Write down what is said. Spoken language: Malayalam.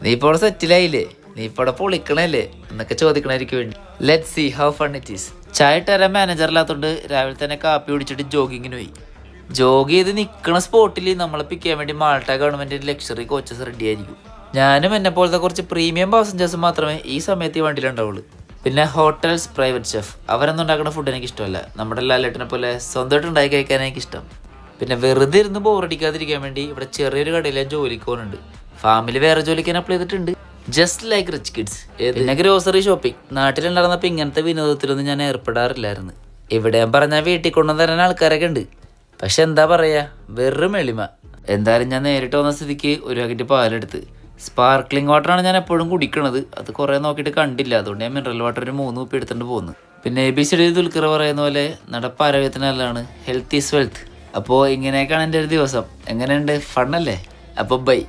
നീ ഇപ്പോൾ സെറ്റിലായില്ലേ, നീ ഇപ്പോൾ പൊളിക്കണല്ലേ എന്നൊക്കെ ചോദിക്കണായിരിക്കും വേണ്ടി. Let see how fun it is. ചായ തരാൻ മാനേജറില്ലാത്തോണ്ട് രാവിലെ തന്നെ കാപ്പി കുടിച്ചിട്ട് ജോഗിങ്ങിന് പോയി. ജോഗ് ചെയ്ത് നിൽക്കണ സ്പോട്ടിൽ നമ്മളെ പിക്ക് ചെയ്യാൻ വേണ്ടി Malta government luxury coaches ready ആയിരിക്കും. ഞാനും എന്നെ പോലത്തെ കുറച്ച് പ്രീമിയം പാസഞ്ചേഴ്സ് മാത്രമേ ഈ സമയത്ത് ഈ വണ്ടിയിലുണ്ടാവുള്ളൂ. പിന്നെ ഹോട്ടൽസ്, പ്രൈവറ്റ് ഷെഫ് അവരൊന്നും ഉണ്ടാക്കുന്ന ഫുഡ് എനിക്ക് ഇഷ്ടമല്ല. നമ്മുടെ ലാലേട്ടനെ പോലെ സ്വന്തമായിട്ട് ഉണ്ടാക്കി കഴിക്കാൻ എനിക്കിഷ്ടം. പിന്നെ വെറുതെ ഇരുന്ന് ബോറടിക്കാതിരിക്കാൻ വേണ്ടി ഇവിടെ ചെറിയൊരു കടയിൽ ഞാൻ ജോലിക്ക് പോകുന്നുണ്ട്. ഫാമിലി വേറെ ജോലിക്ക് അപ്ലൈ ചെയ്തിട്ടുണ്ട്, ജസ്റ്റ് ലൈക്ക് റിച്ച് കിഡ്സ്. പിന്നെ ഗ്രോസറി ഷോപ്പിംഗ്. നാട്ടിലുണ്ടായിരുന്നപ്പോൾ ഇങ്ങനത്തെ വിനോദത്തിലൊന്നും ഞാൻ ഏർപ്പെടാറില്ലായിരുന്നു. ഇവിടെ ഞാൻ പറഞ്ഞാൽ വീട്ടിൽ കൊണ്ടുവന്ന് തരാൻ ആൾക്കാരൊക്കെ ഉണ്ട്. പക്ഷെ എന്താ പറയുക, വെറും എളിമ. എന്തായാലും ഞാൻ നേരിട്ട് വന്ന സ്ഥിതിക്ക് ഒരു പാക്കറ്റ് പാലെടുത്ത്. സ്പാർക്ലിംഗ് വാട്ടറാണ് ഞാൻ എപ്പോഴും കുടിക്കണത്. അത് കുറേ നോക്കിയിട്ട് കണ്ടില്ല, അതുകൊണ്ട് ഞാൻ മിനറൽ വാട്ടർ ഒരു 3 കുപ്പി എടുത്തുകൊണ്ട് പോകുന്നു. പിന്നെ ABCD ദുൽഖർ പറയുന്ന പോലെ നടപ്പ് ആരോഗ്യത്തിന് നല്ലതാണ്, ഹെൽത്ത് ഈസ് വെൽത്ത്. അപ്പോൾ ഇങ്ങനെയൊക്കെയാണ് എൻ്റെ ഒരു ദിവസം. എങ്ങനെയുണ്ട്, ഫണ്ണല്ലേ? അപ്പോൾ ബൈ.